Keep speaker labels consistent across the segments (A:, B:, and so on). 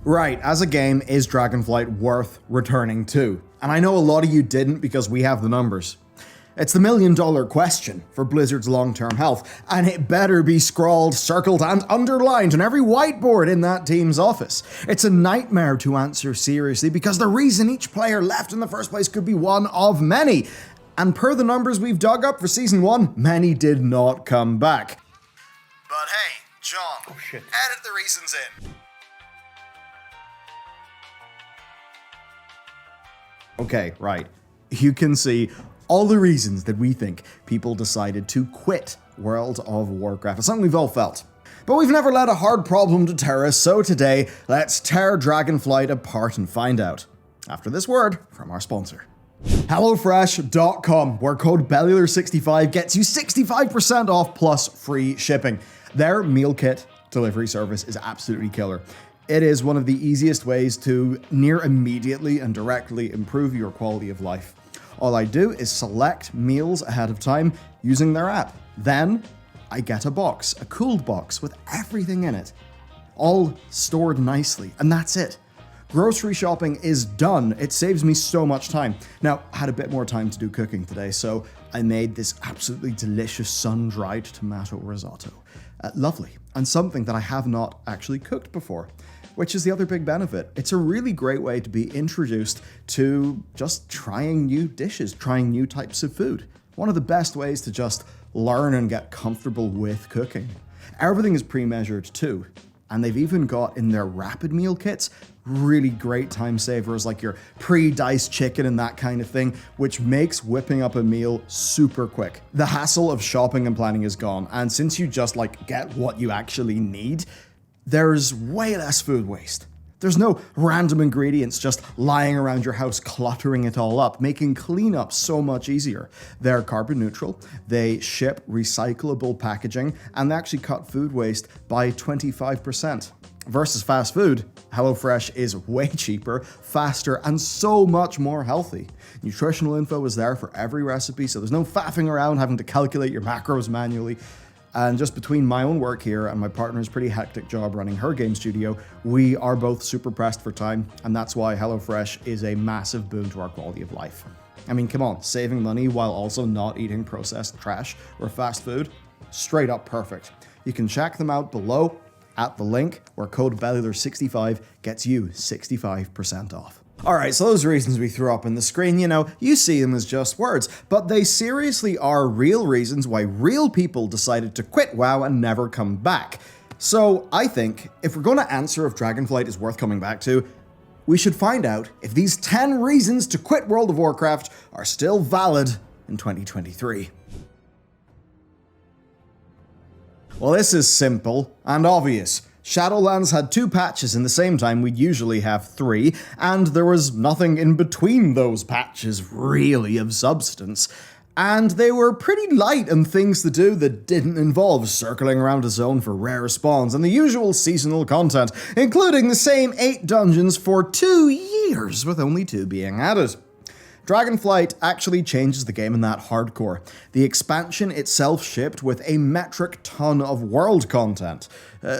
A: Right, as a game, is Dragonflight worth returning to? And I know a lot of you didn't because we have the numbers. It's the million-dollar question for Blizzard's long-term health, and it better be scrawled, circled, and underlined on every whiteboard in that team's office. It's a nightmare to answer seriously because the reason each player left in the first place could be one of many. And per the numbers we've dug up for Season 1, many did not come back. But hey, John, edit the reasons in. Okay, right. You can see all the reasons that we think people decided to quit World of Warcraft. It's something we've all felt. But we've never let a hard problem deter us, so today, let's tear Dragonflight apart and find out. After this word from our sponsor. HelloFresh.com, where code BELLULAR65 gets you 65% off plus free shipping. Their meal kit delivery service is absolutely killer. It is one of the easiest ways to near immediately and directly improve your quality of life. All I do is select meals ahead of time using their app. Then I get a box, a cooled box with everything in it, all stored nicely, and that's it. Grocery shopping is done. It saves me so much time. Now, I had a bit more time to do cooking today, so I made this absolutely delicious sun-dried tomato risotto. Lovely, and something that I have not actually cooked before, which is the other big benefit. It's a really great way to be introduced to just trying new dishes, trying new types of food. One of the best ways to just learn and get comfortable with cooking. Everything is pre-measured too, and they've even got in their rapid meal kits really great time savers like your pre-diced chicken and that kind of thing, which makes whipping up a meal super quick. The hassle of shopping and planning is gone, and since you just get what you actually need, there's way less food waste. There's no random ingredients just lying around your house cluttering it all up, making cleanup so much easier. They're carbon neutral, they ship recyclable packaging, and they actually cut food waste by 25%. Versus fast food, HelloFresh is way cheaper, faster, and so much more healthy. Nutritional info is there for every recipe, so there's no faffing around having to calculate your macros manually. And just between my own work here and my partner's pretty hectic job running her game studio, we are both super pressed for time, and that's why HelloFresh is a massive boon to our quality of life. I mean, come on, saving money while also not eating processed trash or fast food? Straight up perfect. You can check them out below at the link where code BELLULAR65 gets you 65% off. Alright, so those reasons we threw up on the screen, you see them as just words, but they seriously are real reasons why real people decided to quit WoW and never come back. So I think if we're going to answer if Dragonflight is worth coming back to, we should find out if these 10 reasons to quit World of Warcraft are still valid in 2023. Well, this is simple and obvious. Shadowlands had 2 patches in the same time we'd usually have 3, and there was nothing in between those patches really of substance. And they were pretty light on things to do that didn't involve circling around a zone for rare spawns and the usual seasonal content, including the same 8 dungeons for 2 years, with only 2 being added. Dragonflight actually changes the game in that hardcore. The expansion itself shipped with a metric ton of world content.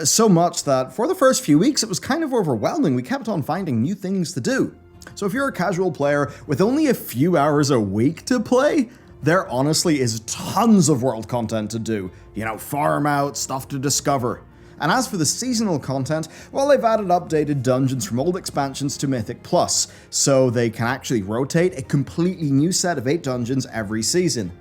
A: So much that for the first few weeks it was kind of overwhelming. We kept on finding new things to do. So if you're a casual player with only a few hours a week to play, there honestly is tons of world content to do. Farm out, stuff to discover. And as for the seasonal content, well, they've added updated dungeons from old expansions to Mythic Plus, so they can actually rotate a completely new set of 8 dungeons every season.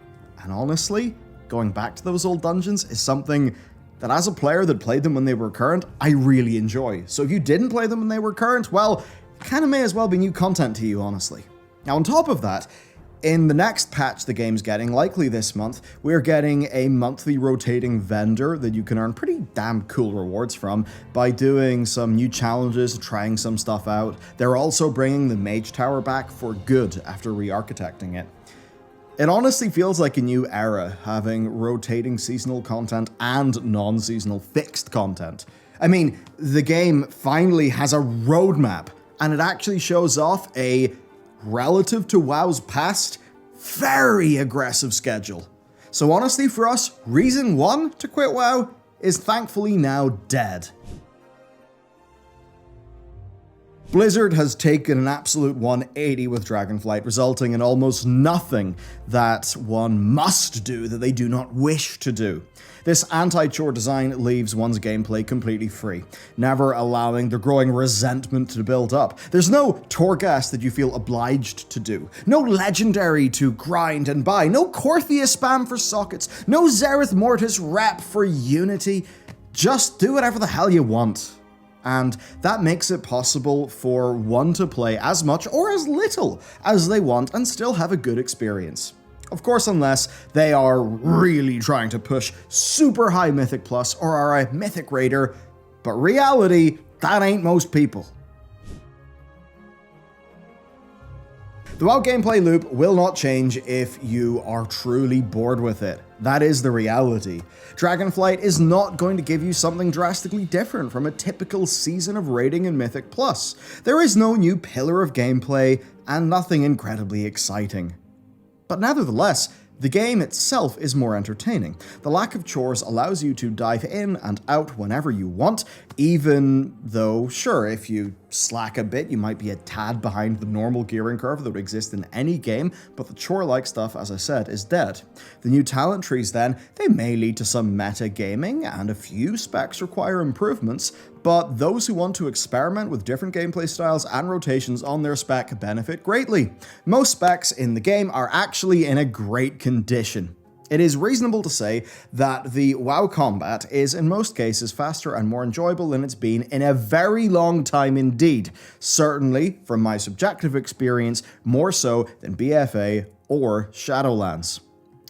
A: And honestly, going back to those old dungeons is something that as a player that played them when they were current, I really enjoy. So if you didn't play them when they were current, well, it kind of may as well be new content to you, honestly. Now on top of that, in the next patch the game's getting, likely this month, we're getting a monthly rotating vendor that you can earn pretty damn cool rewards from by doing some new challenges, trying some stuff out. They're also bringing the Mage Tower back for good after re-architecting it. It honestly feels like a new era, having rotating seasonal content and non-seasonal fixed content. I mean, the game finally has a roadmap, and it actually shows off a, relative to WoW's past, very aggressive schedule. So honestly for us, reason 1 to quit WoW is thankfully now dead. Blizzard has taken an absolute 180 with Dragonflight, resulting in almost nothing that one must do that they do not wish to do. This anti-chore design leaves one's gameplay completely free, never allowing the growing resentment to build up. There's no Torghast that you feel obliged to do, no legendary to grind and buy, no Korthia spam for sockets, no Zereth Mortis rep for Unity. Just do whatever the hell you want. And that makes it possible for one to play as much or as little as they want and still have a good experience. Of course, unless they are really trying to push super high Mythic Plus or are a Mythic Raider, but reality, that ain't most people. The WoW gameplay loop will not change if you are truly bored with it. That is the reality. Dragonflight is not going to give you something drastically different from a typical season of raiding in Mythic Plus. There is no new pillar of gameplay and nothing incredibly exciting. But nevertheless, the game itself is more entertaining. The lack of chores allows you to dive in and out whenever you want, even though, sure, if you slack a bit, you might be a tad behind the normal gearing curve that would exist in any game, but the chore-like stuff, as I said, is dead. The new talent trees then, they may lead to some meta-gaming, and a few specs require improvements, but those who want to experiment with different gameplay styles and rotations on their spec benefit greatly. Most specs in the game are actually in a great condition. It is reasonable to say that the WoW combat is in most cases faster and more enjoyable than it's been in a very long time indeed. Certainly, from my subjective experience, more so than BFA or Shadowlands.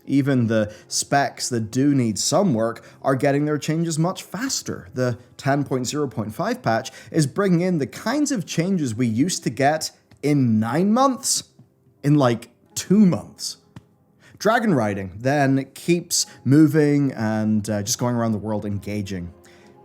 A: Even the specs that do need some work are getting their changes much faster. The 10.0.5 patch is bringing in the kinds of changes we used to get in 9 months, in like 2 months. Dragon riding then keeps moving and just going around the world engaging.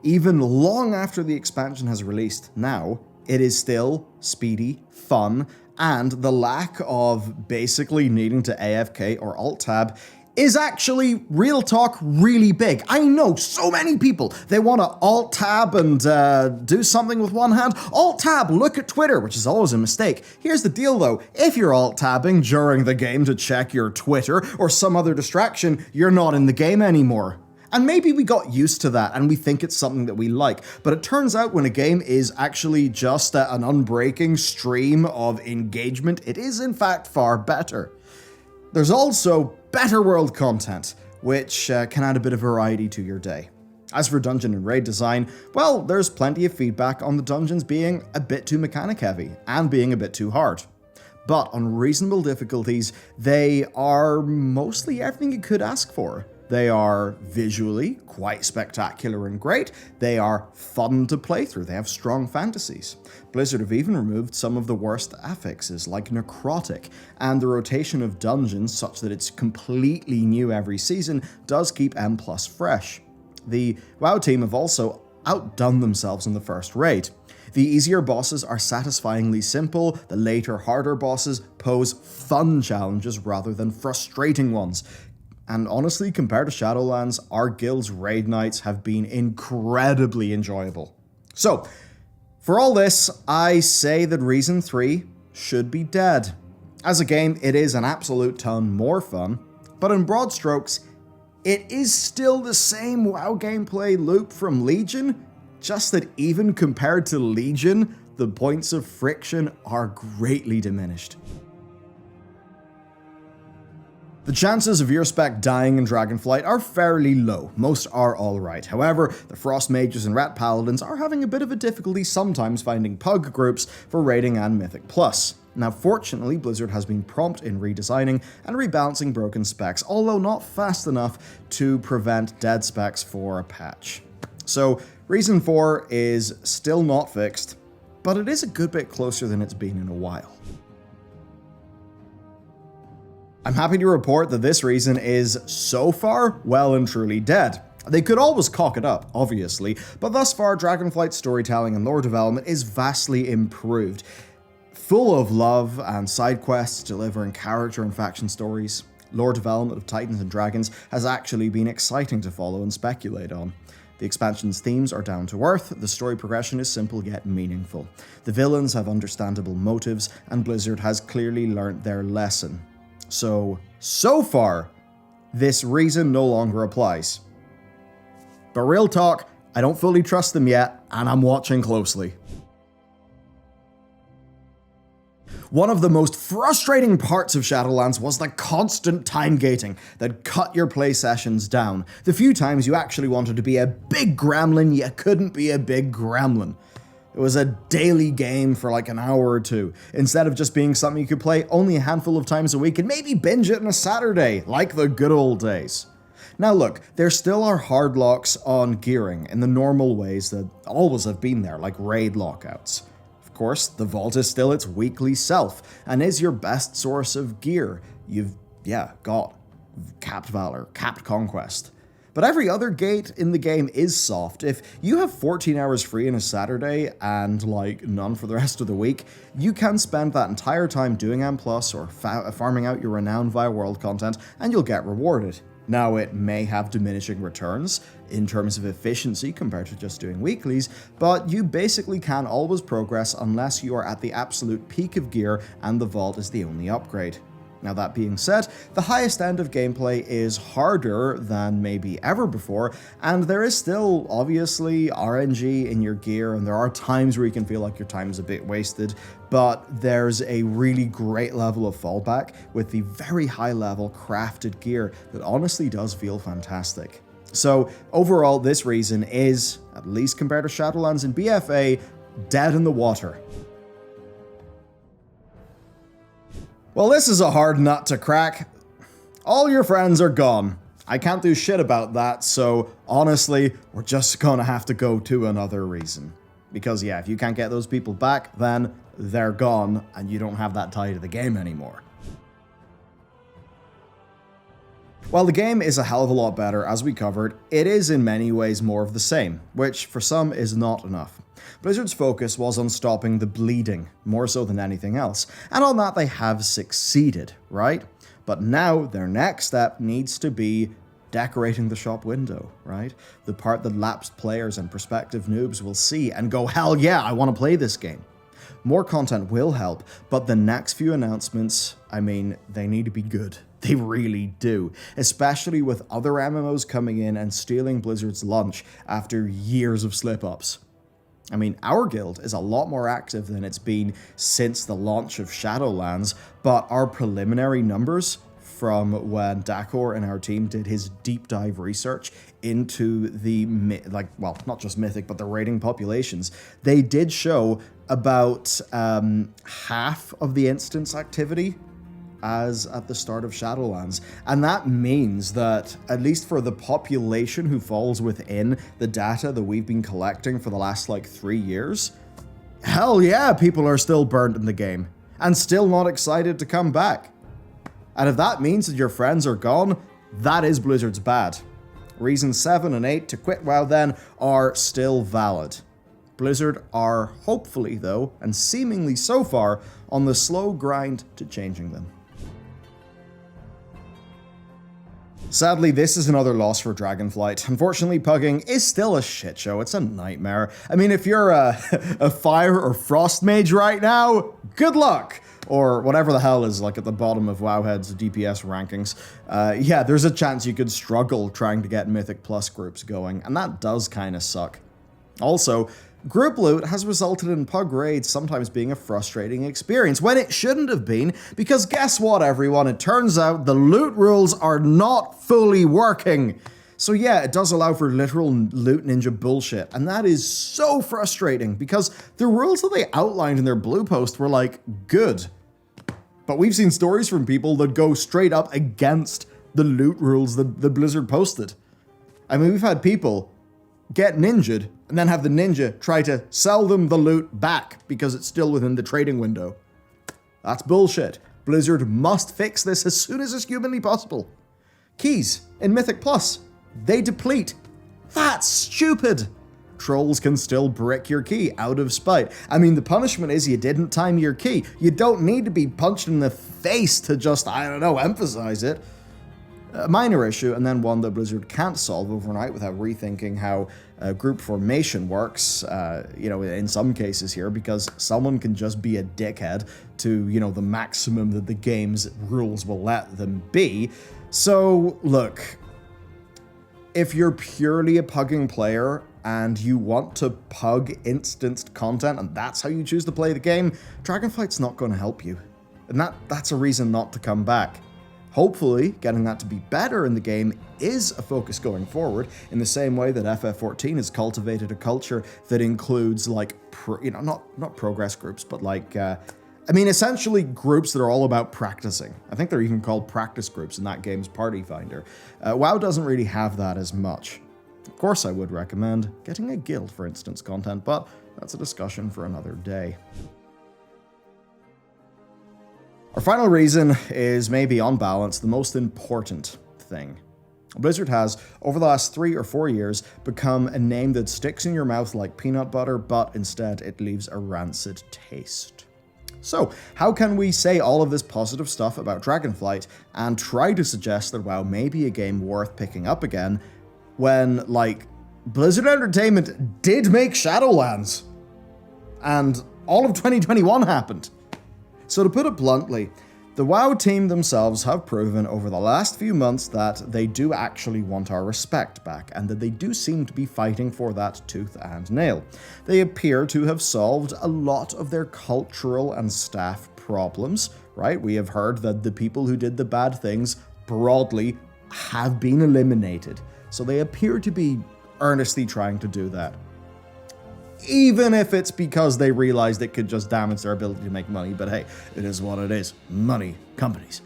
A: Even long after the expansion has released now, it is still speedy, fun, and the lack of basically needing to AFK or Alt-Tab is actually, real talk, really big. I know so many people, they want to Alt-Tab and do something with one hand. Alt-Tab, look at Twitter, which is always a mistake. Here's the deal though, if you're Alt-Tabbing during the game to check your Twitter or some other distraction, you're not in the game anymore. And maybe we got used to that and we think it's something that we like, but it turns out when a game is actually just an unbreaking stream of engagement, it is in fact far better. There's also better world content, which can add a bit of variety to your day. As for dungeon and raid design, well, there's plenty of feedback on the dungeons being a bit too mechanic heavy and being a bit too hard. But on reasonable difficulties, they are mostly everything you could ask for. They are visually quite spectacular and great. They are fun to play through. They have strong fantasies. Blizzard have even removed some of the worst affixes like necrotic, and the rotation of dungeons such that it's completely new every season does keep M+ fresh. The WoW team have also outdone themselves in the first raid. The easier bosses are satisfyingly simple, the later harder bosses pose fun challenges rather than frustrating ones. And honestly, compared to Shadowlands, our guild's raid nights have been incredibly enjoyable. So, for all this, I say that Reason 3 should be dead. As a game, it is an absolute ton more fun, but in broad strokes, it is still the same WoW gameplay loop from Legion, just that even compared to Legion, the points of friction are greatly diminished. The chances of your spec dying in Dragonflight are fairly low, most are alright. However, the Frost Mages and Rat Paladins are having a bit of a difficulty sometimes finding pug groups for raiding and Mythic Plus. Now fortunately, Blizzard has been prompt in redesigning and rebalancing broken specs, although not fast enough to prevent dead specs for a patch. So Reason 4 is still not fixed, but it is a good bit closer than it's been in a while. I'm happy to report that this reason is, so far, well and truly dead. They could always cock it up, obviously, but thus far Dragonflight's storytelling and lore development is vastly improved. Full of love and side quests delivering character and faction stories, lore development of Titans and Dragons has actually been exciting to follow and speculate on. The expansion's themes are down to earth, the story progression is simple yet meaningful. The villains have understandable motives, and Blizzard has clearly learnt their lesson. So far, this reason no longer applies. But real talk, I don't fully trust them yet, and I'm watching closely. One of the most frustrating parts of Shadowlands was the constant time gating that cut your play sessions down. The few times you actually wanted to be a big gremlin, you couldn't be a big gremlin. It was a daily game for like an hour or two, instead of just being something you could play only a handful of times a week and maybe binge it on a Saturday, like the good old days. Now look, there still are hard locks on gearing in the normal ways that always have been there, like raid lockouts. Of course, the vault is still its weekly self, and is your best source of gear. You've got capped valor, capped conquest. But every other gate in the game is soft. If you have 14 hours free on a Saturday and like none for the rest of the week, you can spend that entire time doing M+, or farming out your renown via world content, and you'll get rewarded. Now, it may have diminishing returns in terms of efficiency compared to just doing weeklies, but you basically can always progress unless you are at the absolute peak of gear and the vault is the only upgrade. Now that being said, the highest end of gameplay is harder than maybe ever before, and there is still obviously RNG in your gear, and there are times where you can feel like your time is a bit wasted, but there's a really great level of fallback with the very high level crafted gear that honestly does feel fantastic. So overall, this reason is, at least compared to Shadowlands and BFA, dead in the water. Well, this is a hard nut to crack. All your friends are gone. I can't do shit about that, so honestly, we're just gonna have to go to another reason. Because yeah, if you can't get those people back, then they're gone, and you don't have that tie to the game anymore. While the game is a hell of a lot better, as we covered, it is in many ways more of the same, which for some is not enough. Blizzard's focus was on stopping the bleeding, more so than anything else, and on that they have succeeded, right? But now their next step needs to be decorating the shop window, right? The part that lapsed players and prospective noobs will see and go, hell yeah, I want to play this game. More content will help, but the next few announcements, I mean, they need to be good. They really do, especially with other MMOs coming in and stealing Blizzard's lunch after years of slip-ups. I mean, our guild is a lot more active than it's been since the launch of Shadowlands, but our preliminary numbers from when Dakor and our team did his deep dive research into the, not just Mythic, but the raiding populations, they did show about half of the instance activity as at the start of Shadowlands. And that means that, at least for the population who falls within the data that we've been collecting for the last, 3 years, hell yeah, people are still burnt in the game, and still not excited to come back. And if that means that your friends are gone, that is Blizzard's bad. Reasons 7 and 8 to quit WoW then are still valid. Blizzard are hopefully, though, and seemingly so far, on the slow grind to changing them. Sadly, this is another loss for Dragonflight. Unfortunately, pugging is still a shit show. It's a nightmare. I mean, if you're a fire or frost mage right now, good luck! Or whatever the hell is at the bottom of Wowhead's DPS rankings. Yeah, there's a chance you could struggle trying to get Mythic Plus groups going, and that does kind of suck. Also, group loot has resulted in pug raids sometimes being a frustrating experience, when it shouldn't have been, because guess what, everyone? It turns out the loot rules are not fully working. So yeah, it does allow for literal loot ninja bullshit, and that is so frustrating, because the rules that they outlined in their blue post were, good. But we've seen stories from people that go straight up against the loot rules that Blizzard posted. I mean, we've had people get ninja'd, and then have the ninja try to sell them the loot back because it's still within the trading window. That's bullshit. Blizzard must fix this as soon as is humanly possible. Keys in Mythic Plus, they deplete. That's stupid. Trolls can still brick your key out of spite. I mean, the punishment is you didn't time your key. You don't need to be punched in the face to just, emphasize it. A minor issue, and then one that Blizzard can't solve overnight without rethinking how group formation works, in some cases here, because someone can just be a dickhead to, the maximum that the game's rules will let them be. So, look, if you're purely a pugging player and you want to pug instanced content and that's how you choose to play the game, Dragonflight's not going to help you. And that's a reason not to come back. Hopefully, getting that to be better in the game is a focus going forward, in the same way that FF14 has cultivated a culture that includes, not progress groups, but essentially groups that are all about practicing. I think they're even called practice groups in that game's Party Finder. WoW doesn't really have that as much. Of course, I would recommend getting a guild for instance content, but that's a discussion for another day. Our final reason is, maybe on balance, the most important thing. Blizzard has, over the last 3 or 4 years, become a name that sticks in your mouth like peanut butter, but instead it leaves a rancid taste. So, how can we say all of this positive stuff about Dragonflight and try to suggest that WoW may be a game worth picking up again when, Blizzard Entertainment did make Shadowlands, and all of 2021 happened? So to put it bluntly, the WoW team themselves have proven over the last few months that they do actually want our respect back, and that they do seem to be fighting for that tooth and nail. They appear to have solved a lot of their cultural and staff problems, right? We have heard that the people who did the bad things broadly have been eliminated. So they appear to be earnestly trying to do that. Even if it's because they realized it could just damage their ability to make money, but hey, it is what it is. Money, companies.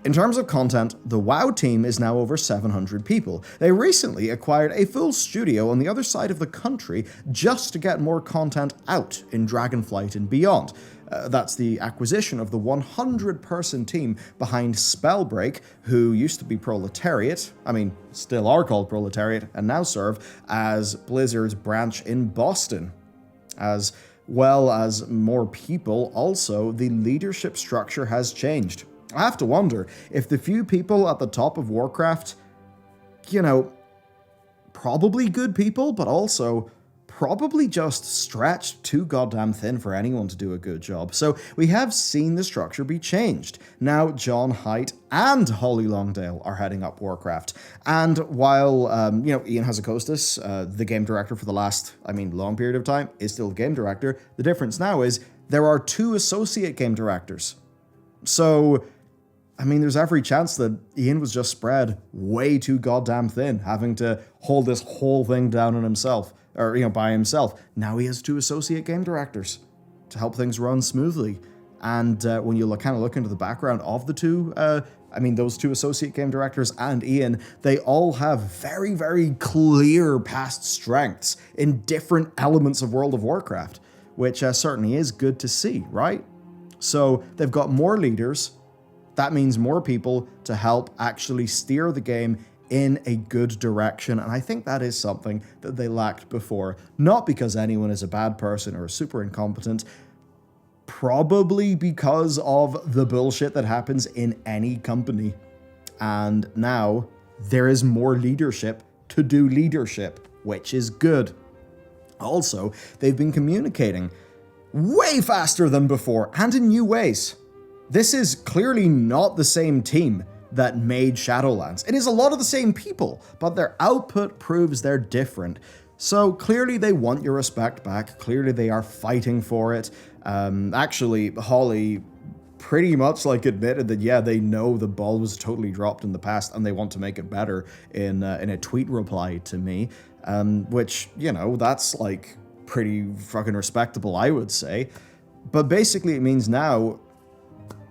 A: In terms of content, the WoW team is now over 700 people. They recently acquired a full studio on the other side of the country just to get more content out in Dragonflight and beyond. That's the acquisition of the 100-person team behind Spellbreak, who used to be Proletariat, still are called Proletariat, and now serve as Blizzard's branch in Boston. As well as more people, also, the leadership structure has changed. I have to wonder if the few people at the top of Warcraft, probably good people, but also probably just stretched too goddamn thin for anyone to do a good job. So we have seen the structure be changed. Now John Haidt and Holly Longdale are heading up Warcraft. And while, Ian Hazzikostas, the game director for the last, long period of time, is still the game director, the difference now is there are 2 associate game directors. So, there's every chance that Ian was just spread way too goddamn thin, having to hold this whole thing down on himself. Or, by himself. Now he has 2 associate game directors to help things run smoothly. And when you look into the background of the 2, those 2 associate game directors and Ian, they all have very, very clear past strengths in different elements of World of Warcraft, which certainly is good to see, right? So they've got more leaders. That means more people to help actually steer the game in a good direction, and I think that is something that they lacked before. Not because anyone is a bad person or super incompetent, probably because of the bullshit that happens in any company. And now there is more leadership to do leadership, which is good. Also, they've been communicating way faster than before and in new ways. This is clearly not the same team that made Shadowlands. It is a lot of the same people, but their output proves they're different. So clearly they want your respect back. Clearly they are fighting for it. Actually, Holly pretty much admitted that, yeah, they know the ball was totally dropped in the past and they want to make it better in a tweet reply to me, which, that's pretty fucking respectable, I would say. But basically it means now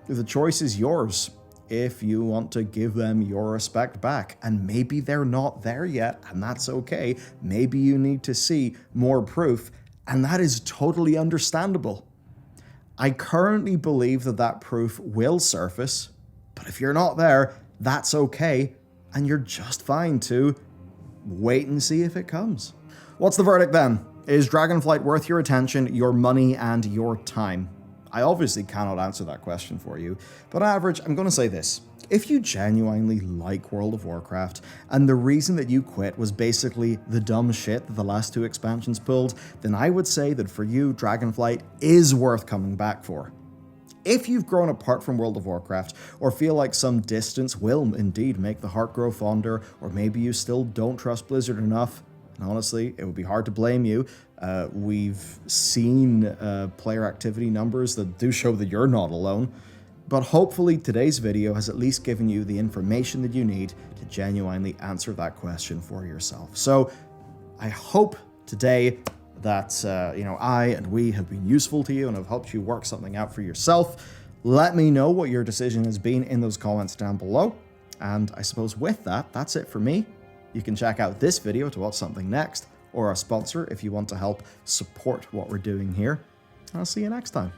A: the choice is yours if you want to give them your respect back. And maybe they're not there yet, and that's okay. Maybe you need to see more proof, and that is totally understandable. I currently believe that proof will surface, but if you're not there, that's okay, and you're just fine to wait and see if it comes. What's the verdict then? Is Dragonflight worth your attention, your money, and your time? I obviously cannot answer that question for you, but on average, I'm going to say this. If you genuinely like World of Warcraft, and the reason that you quit was basically the dumb shit that the last 2 expansions pulled, then I would say that for you, Dragonflight is worth coming back for. If you've grown apart from World of Warcraft, or feel like some distance will indeed make the heart grow fonder, or maybe you still don't trust Blizzard enough, and honestly, it would be hard to blame you. We've seen player activity numbers that do show that you're not alone. But hopefully today's video has at least given you the information that you need to genuinely answer that question for yourself. So I hope today that I and we have been useful to you and have helped you work something out for yourself. Let me know what your decision has been in those comments down below. And I suppose with that, that's it for me. You can check out this video to watch something next, or our sponsor if you want to help support what we're doing here. I'll see you next time.